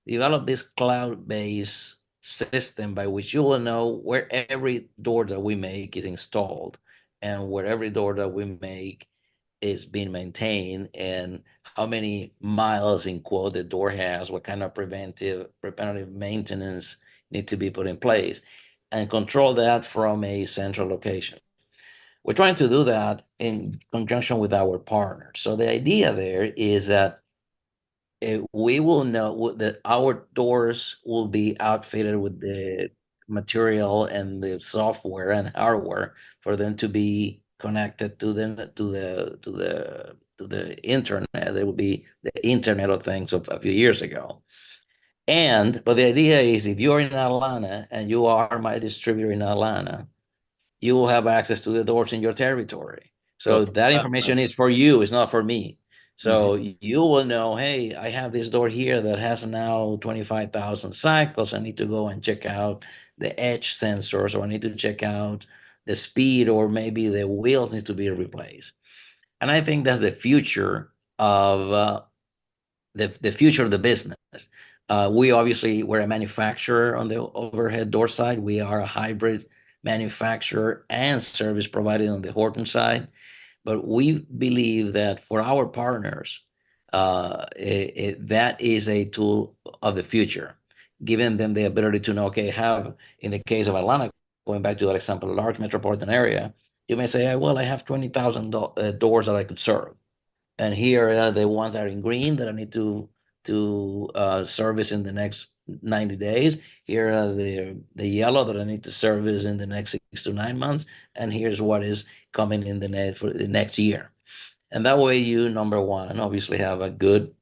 develop this cloud-based system by which you will know where every door that we make is installed and where every door that we make is being maintained and how many miles in quote the door has, what kind of preventative maintenance need to be put in place. and control that from a central location. We're trying to do that in conjunction with our partners. So the idea there is that we will know that our doors will be outfitted with the material and the software and hardware for them to be connected to the internet. It will be the Internet of Things of a few years ago. But the idea is if you're in Atlanta and you are my distributor in Atlanta, you will have access to the doors in your territory. So Okay. that information is for you, it's not for me. Mhm. So you will know, hey, I have this door here that has now 25,000 cycles. I need to go and check out the edge sensors, or I need to check out the speed, or maybe the wheels needs to be replaced. And I think that's the future of the future of the business. We obviously we're a manufacturer on the overhead door side. We are a hybrid manufacturer and service provider on the Horton side. But we believe that for our partners, that is a tool of the future, giving them the ability to know, okay, have in the case of Atlanta, going back to that example, a large metropolitan area, you may say, well, I have 20,000 doors that I could serve, and here are the ones that are in green that I need to service in the next 90 days. Here are the yellow that I need to service in the next 6 to 9 months, and here's what is coming in the next year. And that way, you number one, obviously have a good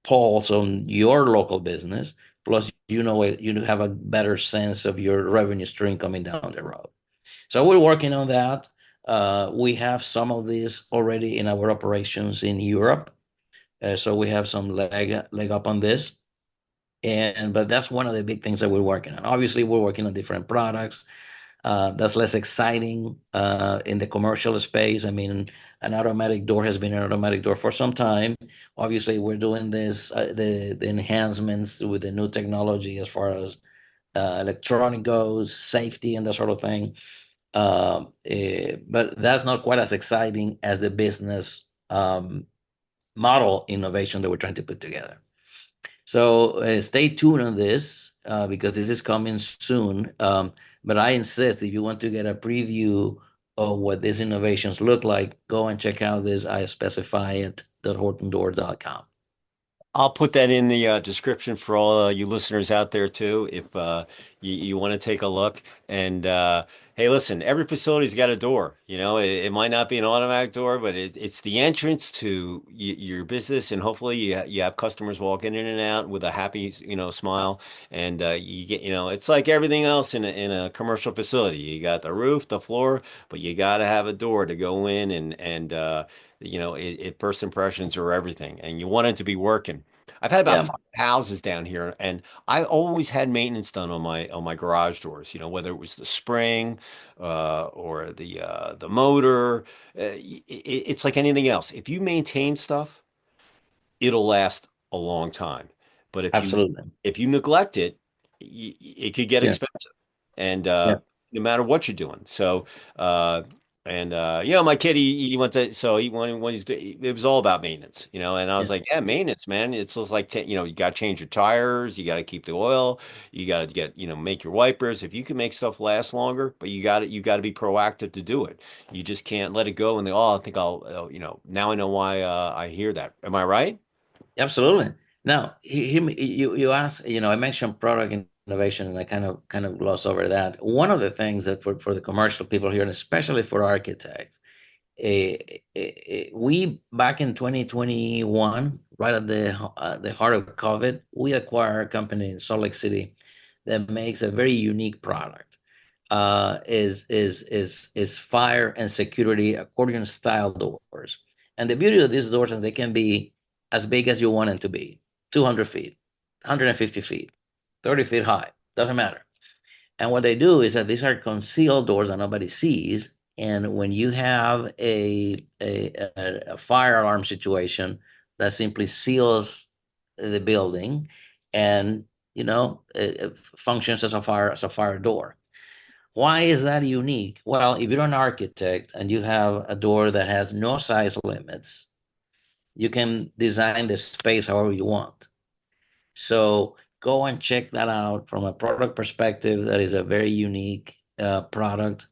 pulse on your local business. Plus, you have a better sense of your revenue stream coming down the road. So we're working on that. We have some of these already in our operations in Europe. So we have some leg up on this. But that's one of the big things that we're working on. Obviously, we're working on different products. That's less exciting in the commercial space. I mean, an automatic door has been an automatic door for some time. Obviously, we're doing this the enhancements with the new technology as far as electronic goes, safety, and that sort of thing. But that's not quite as exciting as the business model innovation that we're trying to put together. So stay tuned on this because this is coming soon. But I insist, if you want to get a preview of what these innovations look like, go and check out this. I specify it .hortondoors.com. I'll put that in the description for all you listeners out there too, if you want to take a look. And hey, listen, every facility's got a door. You know, it might not be an automatic door, but it's the entrance to your business, and hopefully you have customers walking in and out with a happy, smile. And you get, it's like everything else in a commercial facility. You got the roof, the floor, but you got to have a door to go in, and first impressions are everything, and you want it to be working. I've had about Yeah, 5 houses down here, and I always had maintenance done on my garage doors. Whether it was the spring, or the motor. It's like anything else. If you maintain stuff, it'll last a long time. But if you absolutely. if you neglect it, it could get Yeah, expensive, and yeah, no matter what you're doing. So, my kid, he went to so he when he's it was all about maintenance, and I was yeah. like, yeah, maintenance, man. It's just like you got to change your tires, you got to keep the oil, you got to make your wipers. If you can make stuff last longer, but you got to be proactive to do it. You just can't let it go and I think now I know why I hear that. Am I right? Absolutely. Now, you asked, I mentioned product innovation, and I kind of glossed over that. One of the things that for the commercial people here, and especially for architects, we back in 2021, right at the heart of COVID, we acquired a company in Salt Lake City that makes a very unique product. Is fire and security accordion style doors. And the beauty of these doors is they can be as big as you want them to be, 200 feet, 150 feet, 30 feet high, doesn't matter. And what they do is that these are concealed doors that nobody sees. And when you have a fire alarm situation, that simply seals the building, and it functions as a fire door. Why is that unique? Well, if you're an architect and you have a door that has no size limits, you can design the space however you want. So go and check that out from a product perspective. That is a very unique product.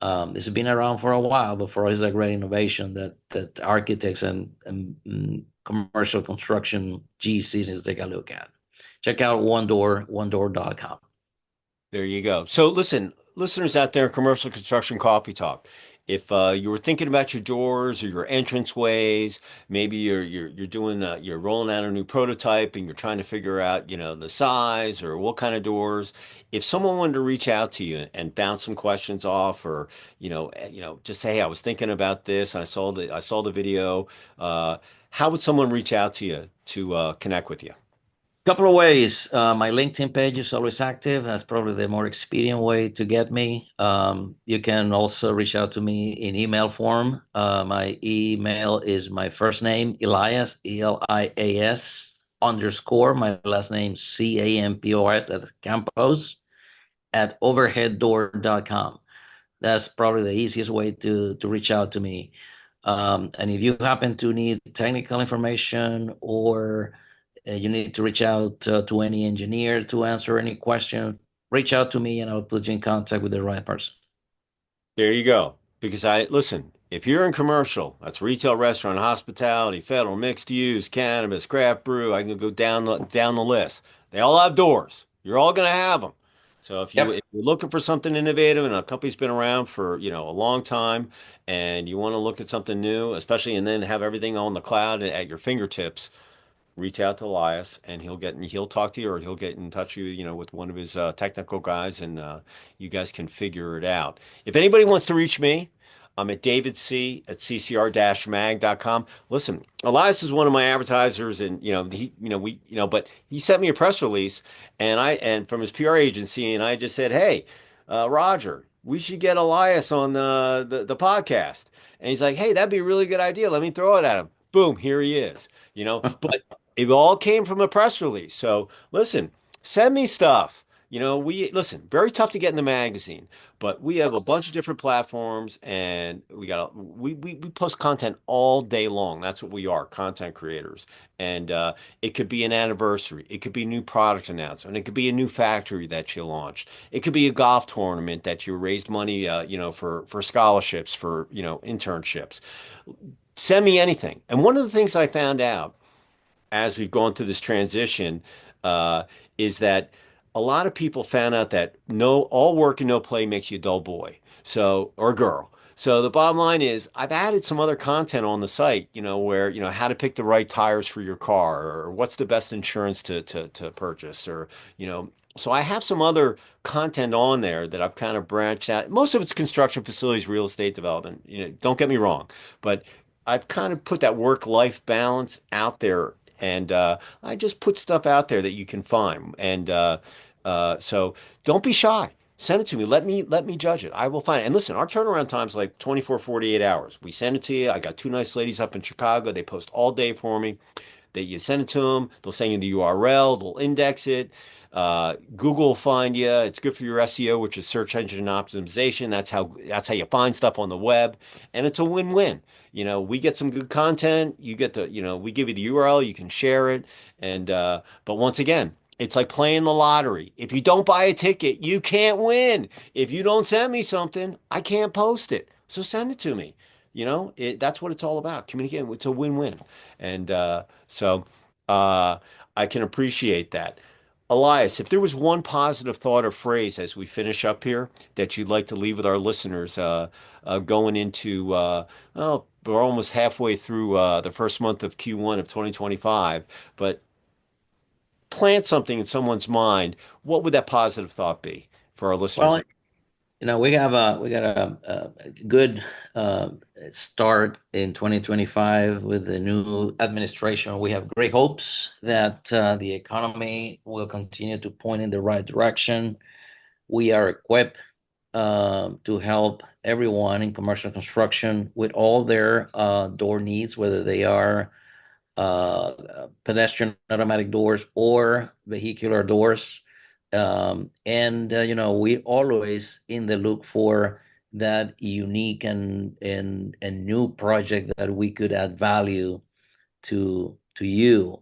It's been around for a while, but for us, it's a great innovation that architects and commercial construction GCs need to take a look at. Check out onedoor.com. There you go. So listen, listeners out there, commercial construction coffee talk. If you were thinking about your doors or your entranceways, maybe you're doing you're rolling out a new prototype and you're trying to figure out, the size or what kind of doors. If someone wanted to reach out to you and bounce some questions off, or just say, hey, I was thinking about this and I saw the video. How would someone reach out to you to connect with you? Couple of ways. My LinkedIn page is always active. That's probably the more expedient way to get me. You can also reach out to me in email form. My email is my first name, Elias, Elias _ my last name, Campos, that's Campos, at overheaddoor.com. That's probably the easiest way to reach out to me. And if you happen to need technical information, or you need to reach out to any engineer to answer any question, reach out to me and I'll put you in contact with the right person. There you go. Because listen, if you're in commercial, that's retail, restaurant, hospitality, federal, mixed use, cannabis, craft brew, I can go down the list. They all have doors. You're all going to have them. So if Yep. you're looking for something innovative and a company's been around for, a long time, and you want to look at something new, especially, and then have everything on the cloud at your fingertips, reach out to Elias and he'll talk to you, or he'll get in touch with you, with one of his technical guys, and you guys can figure it out. If anybody wants to reach me, I'm at David C at CCR-mag.com. Listen, Elias is one of my advertisers, and but he sent me a press release, and from his PR agency, and I just said, hey, Roger, we should get Elias on the podcast. And he's like, hey, that'd be a really good idea. Let me throw it at him. Boom, here he is. But it all came from a press release. So listen, send me stuff. We listen, very tough to get in the magazine, but we have a bunch of different platforms, and we post content all day long. That's what we are, content creators. And it could be an anniversary, it could be a new product announcement, it could be a new factory that you launched, it could be a golf tournament that you raised money, for scholarships, for internships. Send me anything. And one of the things I found out as we've gone through this transition, uh, is that a lot of people found out that no, all work and no play makes you a dull boy, so, or girl. So the bottom line is, I've added some other content on the site, where, how to pick the right tires for your car, or what's the best insurance to purchase, or, so I have some other content on there that I've kind of branched out. Most of it's construction facilities, real estate development. Don't get me wrong, but I've kind of put that work-life balance out there, and I just put stuff out there that you can find. And so don't be shy. Send it to me. Let me judge it. I will find it. And listen, our turnaround time's like 24, 48 hours. We send it to you. I got two nice ladies up in Chicago. They post all day for me. That you send it to them, they'll send you the URL, they'll index it. Google will find you. It's good for your SEO, which is search engine optimization. That's how you find stuff on the web, and it's a win-win. We get some good content. You get we give you the URL, you can share it, and but once again, it's like playing the lottery. If you don't buy a ticket, you can't win. If you don't send me something, I can't post it. So send it to me. That's what it's all about. Communicating. It's a win-win. And so I can appreciate that. Elias, if there was one positive thought or phrase as we finish up here that you'd like to leave with our listeners, going into, well, we're almost halfway through the first month of Q1 of 2025, but plant something in someone's mind, what would that positive thought be for our listeners? Well, we got a good start in 2025 with the new administration. We have great hopes that the economy will continue to point in the right direction. We are equipped to help everyone in commercial construction with all their door needs, whether they are pedestrian automatic doors or vehicular doors. We always in the look for that unique and new project that we could add value to you.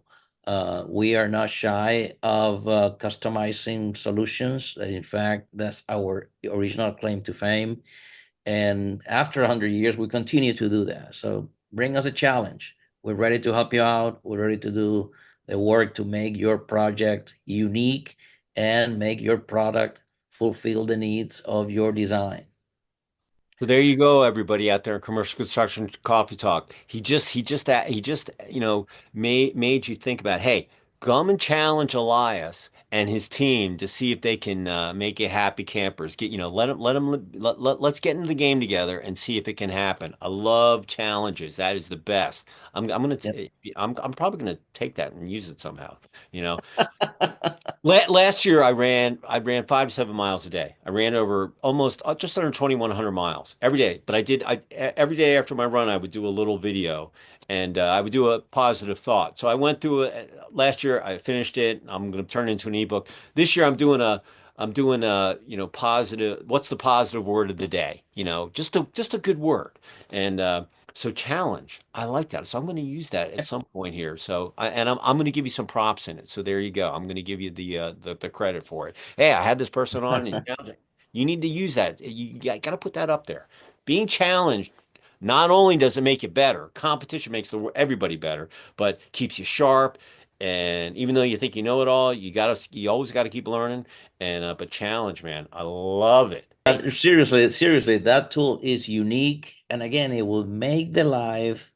We are not shy of customizing solutions. In fact, that's our original claim to fame. And after 100 years, we continue to do that. So bring us a challenge. We're ready to help you out. We're ready to do the work to make your project unique and make your product fulfill the needs of your design. So there you go, everybody out there in commercial construction coffee talk. He just, made you think about, hey, come and challenge Elias and his team to see if they can make it happy campers. Let's get into the game together and see if it can happen. I love challenges. That is the best. Yep. I'm probably gonna take that and use it somehow. You know. Last year, I ran 5 to 7 miles a day. I ran over almost just under 2,100 miles every day. But every day after my run, I would do a little video and I would do a positive thought. So I went through it last year. I finished it. I'm going to turn it into an ebook. This year, I'm doing a positive. What's the positive word of the day? Just a good word. And so challenge. I like that. So I'm going to use that at some point here. I'm going to give you some props in it. So there you go. I'm going to give you the credit for it. Hey, I had this person on and challenge it. You need to use that. You got to put that up there. Being challenged not only does it make you better, competition makes everybody better, but keeps you sharp. And even though you think you know it all, you always got to keep learning. And but challenge, man, I love it. Hey, Seriously, seriously, that tool is unique. And again, it will make the life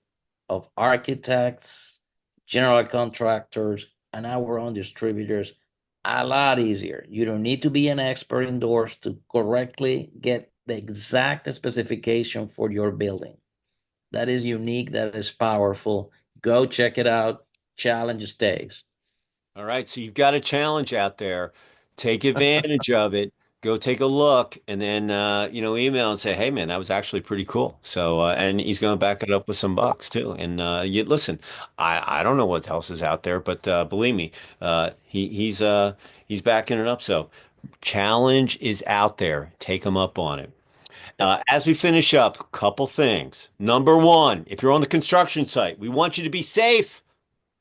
of architects, general contractors, and our own distributors a lot easier. You don't need to be an expert indoors to correctly get the exact specification for your building. That is unique, that is powerful. Go check it out. Challenge stays. all right, so you've got a challenge out there. Take advantage of it. Go take a look, and then email and say, "Hey, man, that was actually pretty cool." So, and he's going to back it up with some bucks too. And you listen, I don't know what else is out there, but believe me, he's backing it up. So, challenge is out there. Take him up on it. Yep. As we finish up, a couple things. Number one, if you're on the construction site, we want you to be safe.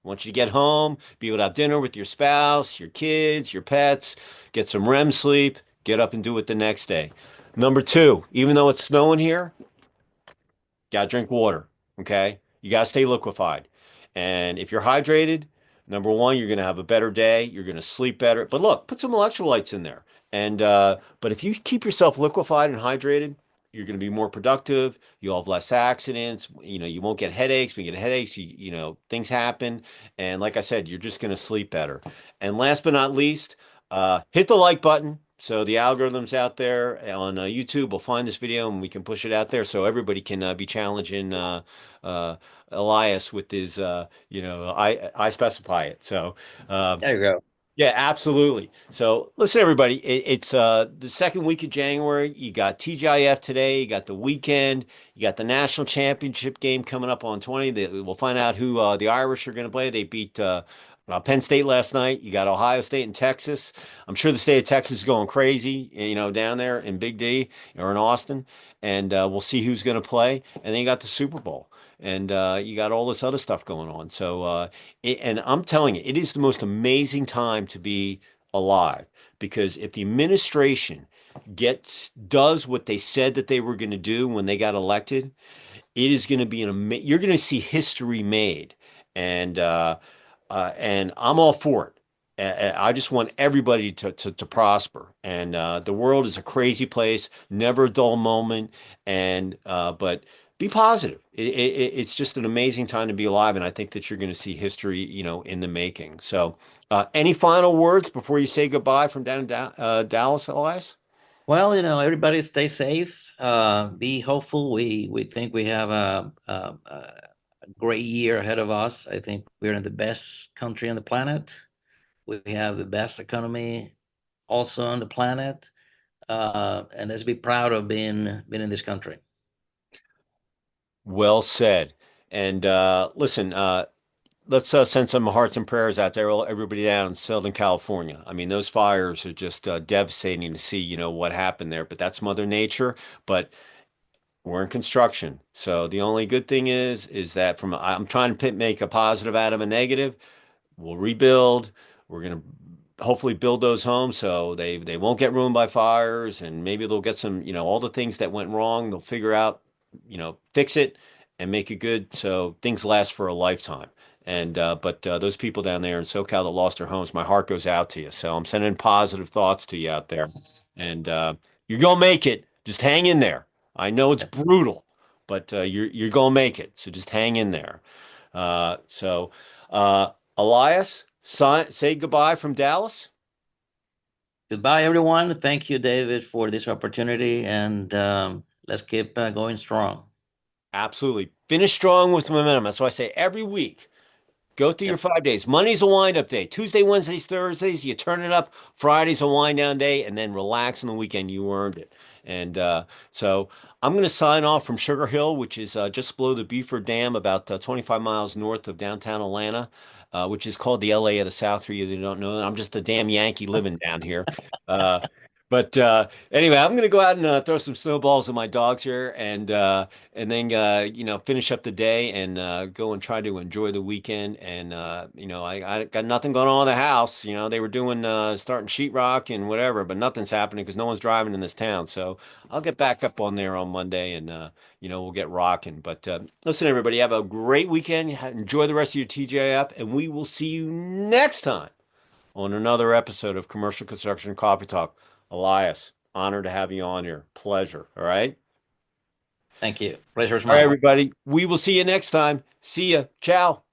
I want you to get home, be able to have dinner with your spouse, your kids, your pets, get some REM sleep, get up and do it the next day. Number two, even though it's snowing here, gotta drink water. Okay. You gotta stay liquefied. And if you're hydrated, number one, you're gonna have a better day. You're gonna sleep better. But look, put some electrolytes in there. And but if you keep yourself liquefied and hydrated, you're gonna be more productive. You'll have less accidents. You won't get headaches. When you get headaches, things happen. And like I said, you're just gonna sleep better. And last but not least, hit the like button. So the algorithms out there on YouTube will find this video and we can push it out there so everybody can be challenging uh, Elias with his, I specify it. So, uh, There you go. yeah, absolutely. So listen, everybody, it's the second week of January. You got TGIF today. You got the weekend. You got the national championship game coming up on 20. We'll find out who the Irish are going to play. They beat Penn State last night. You got Ohio State and Texas. I'm sure the state of Texas is going crazy, down there in Big D or in Austin. And we'll see who's going to play. And then you got the Super Bowl. And you got all this other stuff going on. So and I'm telling you, it is the most amazing time to be alive because if the administration does what they said that they were going to do when they got elected, it is going to be you're going to see history made, and I'm all for it. I just want everybody to prosper, and the world is a crazy place, never a dull moment, and but be positive. It's just an amazing time to be alive, and I think that you're going to see history, in the making. So, any final words before you say goodbye from down in Dallas, Elias? Well, everybody stay safe. Be hopeful. We think we have a great year ahead of us. I think we're in the best country on the planet. We have the best economy also on the planet. And let's be proud of being in this country. Well said. And listen, let's send some hearts and prayers out there, everybody down in Southern California. I mean, those fires are just devastating to see, what happened there. But that's Mother Nature. But we're in construction, so the only good thing is that I'm trying to make a positive out of a negative. We'll rebuild. We're going to hopefully build those homes so they won't get ruined by fires, and maybe they'll get some, all the things that went wrong, they'll figure out, fix it and make it good so things last for a lifetime. And but those people down there in SoCal that lost their homes, my heart goes out to you. So I'm sending positive thoughts to you out there. And you're gonna make it. Just hang in there. I know it's brutal, but you're gonna make it. So just hang in there. So Elias, say goodbye from Dallas. Goodbye, everyone. Thank you, David, for this opportunity, and let's keep going strong. Absolutely. Finish strong with momentum. That's why I say every week. Go through your Yep. 5 days. Monday's a wind up day. Tuesday, Wednesdays, Thursdays, you turn it up. Friday's a wind down day, and then relax on the weekend. You earned it. And so I'm going to sign off from Sugar Hill, which is just below the Beaufort Dam, about 25 miles north of downtown Atlanta, which is called the LA of the South for you that don't know. I'm just a damn Yankee living down here. Uh, but anyway, I'm going to go out and throw some snowballs at my dogs here, and then finish up the day and go and try to enjoy the weekend. And I got nothing going on in the house. They were doing starting sheetrock and whatever, but nothing's happening because no one's driving in this town. So I'll get back up on there on Monday, and we'll get rocking. But listen, everybody, have a great weekend. Enjoy the rest of your TGIF, and we will see you next time on another episode of Commercial Construction Coffee Talk. Elias, honored to have you on here. Pleasure. All right. Thank you. Pleasure's All right, mine. everybody. We will see you next time. See ya. Ciao.